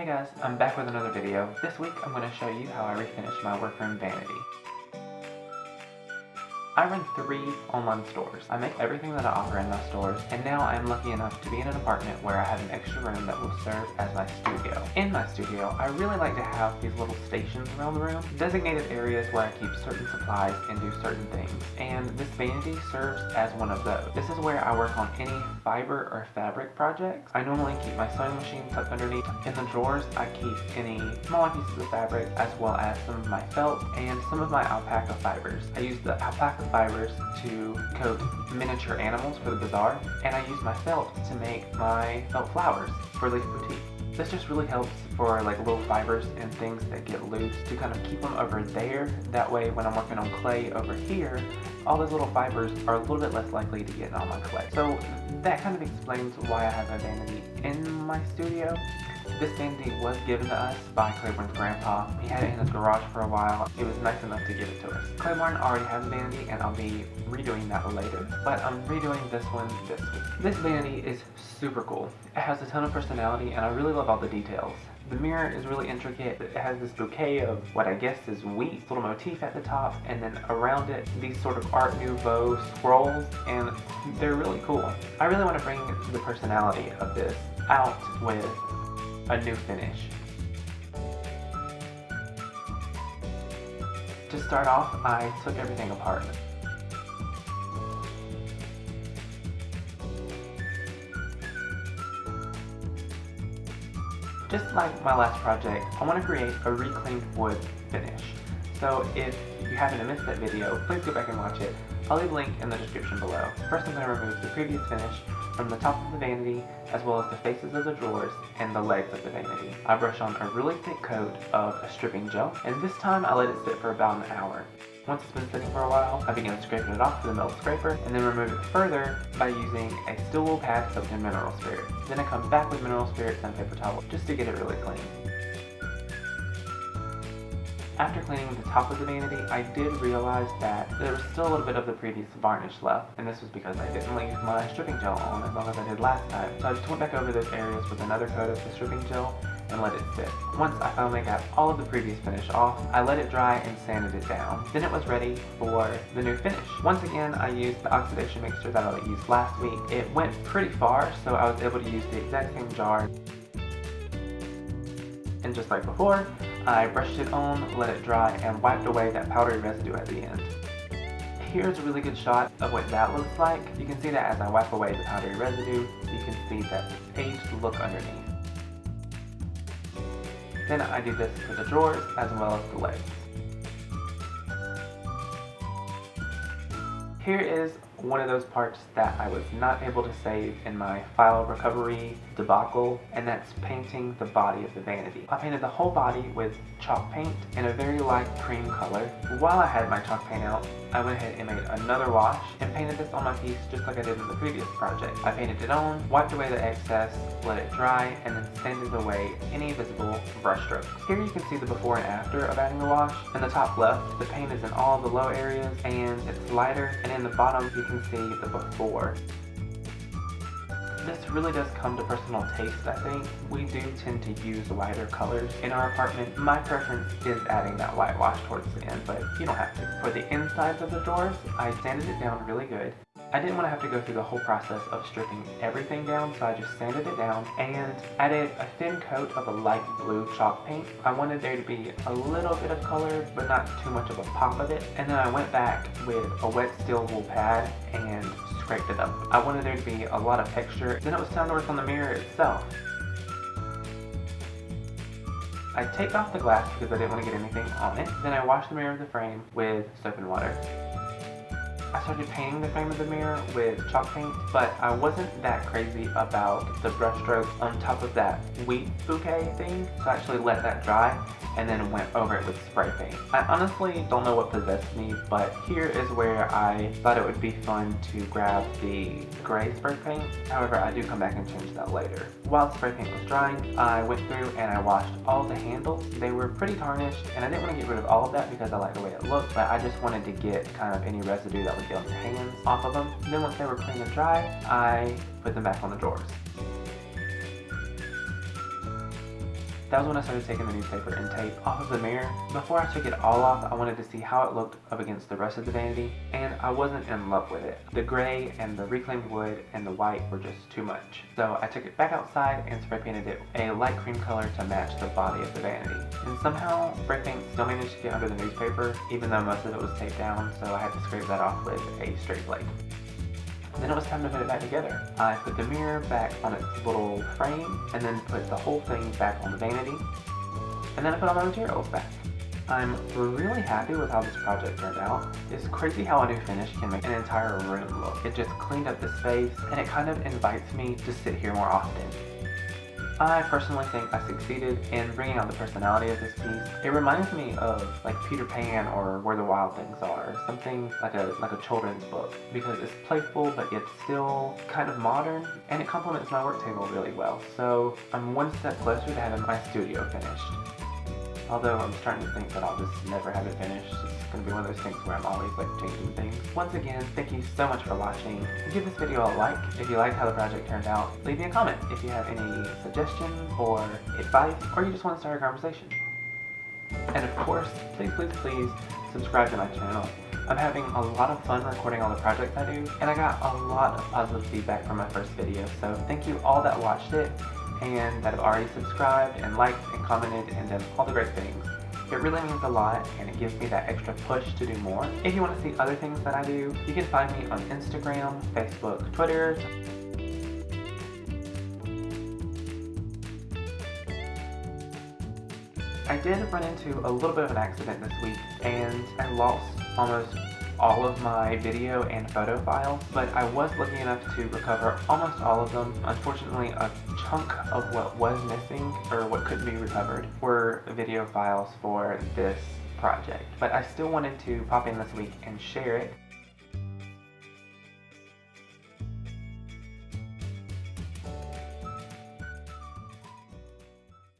Hey guys, I'm back with another video. This week I'm going to show you how I refinished my workroom vanity. I run 3 online stores. I make everything that I offer in my stores, and now I'm lucky enough to be in an apartment where I have an extra room that will serve as my studio. In my studio, I really like to have these little stations around the room, designated areas where I keep certain supplies and do certain things, and this vanity serves as one of those. This is where I work on any fiber or fabric projects. I normally keep my sewing machine tucked underneath. In the drawers, I keep any smaller pieces of fabric, as well as some of my felt and some of my alpaca fibers. I use the alpaca fibers to coat miniature animals for the bazaar, and I use my felt to make my felt flowers for Leaf Boutique. This just really helps for like little fibers and things that get loose to kind of keep them over there. That way when I'm working on clay over here, all those little fibers are a little bit less likely to get on my clay. So that kind of explains why I have a vanity in my studio. This vanity was given to us by Claiborne's grandpa. He had it in his garage for a while. It was nice enough to give it to us. Claiborne already has a vanity, and I'll be redoing that later, but I'm redoing this one this week. This vanity is super cool. It has a ton of personality, and I really love all the details. The mirror is really intricate. It has this bouquet of what I guess is wheat, little motif at the top, and then around it, these sort of Art Nouveau scrolls, and they're really cool. I really want to bring the personality of this out with a new finish. To start off, I took everything apart. Just like my last project, I want to create a reclaimed wood finish. So if you happen to miss that video, please go back and watch it. I'll leave a link in the description below. First, I'm going to remove the previous finish from the top of the vanity, as well as the faces of the drawers and the legs of the vanity. I brush on a really thick coat of a stripping gel, and this time I let it sit for about an hour. Once it's been sitting for a while, I begin scraping it off with a metal scraper, and then remove it further by using a steel wool pad soaked in mineral spirits. Then I come back with mineral spirits and paper towel, just to get it really clean. After cleaning the top of the vanity, I did realize that there was still a little bit of the previous varnish left, and this was because I didn't leave my stripping gel on as long as I did last time. So I just went back over those areas with another coat of the stripping gel and let it sit. Once I finally got all of the previous finish off, I let it dry and sanded it down. Then it was ready for the new finish. Once again, I used the oxidation mixture that I used last week. It went pretty far, so I was able to use the exact same jar. And just like before, I brushed it on, let it dry, and wiped away that powdery residue at the end. Here's a really good shot of what that looks like. You can see that as I wipe away the powdery residue, you can see that aged look underneath. Then I do this for the drawers as well as the legs. Here is one of those parts that I was not able to save in my file recovery debacle, and that's painting the body of the vanity. I painted the whole body with chalk paint in a very light cream color. While I had my chalk paint out, I went ahead and made another wash and painted this on my piece just like I did in the previous project. I painted it on, wiped away the excess, let it dry, and then sanded away any visible brush strokes. Here you can see the before and after of adding the wash. In the top left, the paint is in all the low areas and it's lighter, and in the bottom you can see the before. This really does come to personal taste, I think. We do tend to use lighter colors in our apartment. My preference is adding that white wash towards the end, but you don't have to. For the insides of the drawers, I sanded it down really good. I didn't want to have to go through the whole process of stripping everything down, so I just sanded it down and added a thin coat of a light blue chalk paint. I wanted there to be a little bit of color, but not too much of a pop of it. And then I went back with a wet steel wool pad and scraped it up. I wanted there to be a lot of texture. Then it was time to work on the mirror itself. I taped off the glass because I didn't want to get anything on it. Then I washed the mirror of the frame with soap and water. I started painting the frame of the mirror with chalk paint, but I wasn't that crazy about the brush strokes on top of that wheat bouquet thing, so I actually let that dry and then went over it with spray paint. I honestly don't know what possessed me, but here is where I thought it would be fun to grab the gray spray paint. However, I do come back and change that later. While the spray paint was drying, I went through and I washed all the handles. They were pretty tarnished, and I didn't want to get rid of all of that because I like the way it looked, but I just wanted to get kind of any residue that would get on your hands off of them. Then once they were clean and dry, I put them back on the drawers. that was when I started taking the newspaper and tape off of the mirror. Before I took it all off, I wanted to see how it looked up against the rest of the vanity, and I wasn't in love with it. The gray and the reclaimed wood and the white were just too much. So I took it back outside and spray painted it a light cream color to match the body of the vanity. And somehow spray paint still managed to get under the newspaper, even though most of it was taped down, so I had to scrape that off with a straight blade. Then it was time to put it back together. I put the mirror back on its little frame, and then put the whole thing back on the vanity, and then I put all my materials back. I'm really happy with how this project turned out. It's crazy how a new finish can make an entire room look. It just cleaned up the space, and it kind of invites me to sit here more often. I personally think I succeeded in bringing out the personality of this piece. It reminds me of like Peter Pan or Where the Wild Things Are, something like a children's book, because it's playful but yet still kind of modern, and it complements my work table really well. So I'm one step closer to having my studio finished. Although I'm starting to think that I'll just never have it finished. It's going to be one of those things where I'm always like changing things. Once again, thank you so much for watching. Give this video a like if you liked how the project turned out. Leave me a comment if you have any suggestions or advice, or you just want to start a conversation. And of course, please subscribe to my channel. I'm having a lot of fun recording all the projects I do, and I got a lot of positive feedback from my first video, so thank you all that watched it and that have already subscribed and liked and commented and done all the great things. It really means a lot, and it gives me that extra push to do more. If you want to see other things that I do, you can find me on Instagram, Facebook, Twitter. I did run into a little bit of an accident this week, and I lost almost all of my video and photo files, but I was lucky enough to recover almost all of them. Unfortunately, a chunk of what was missing, or what couldn't be recovered, were video files for this project. But I still wanted to pop in this week and share it.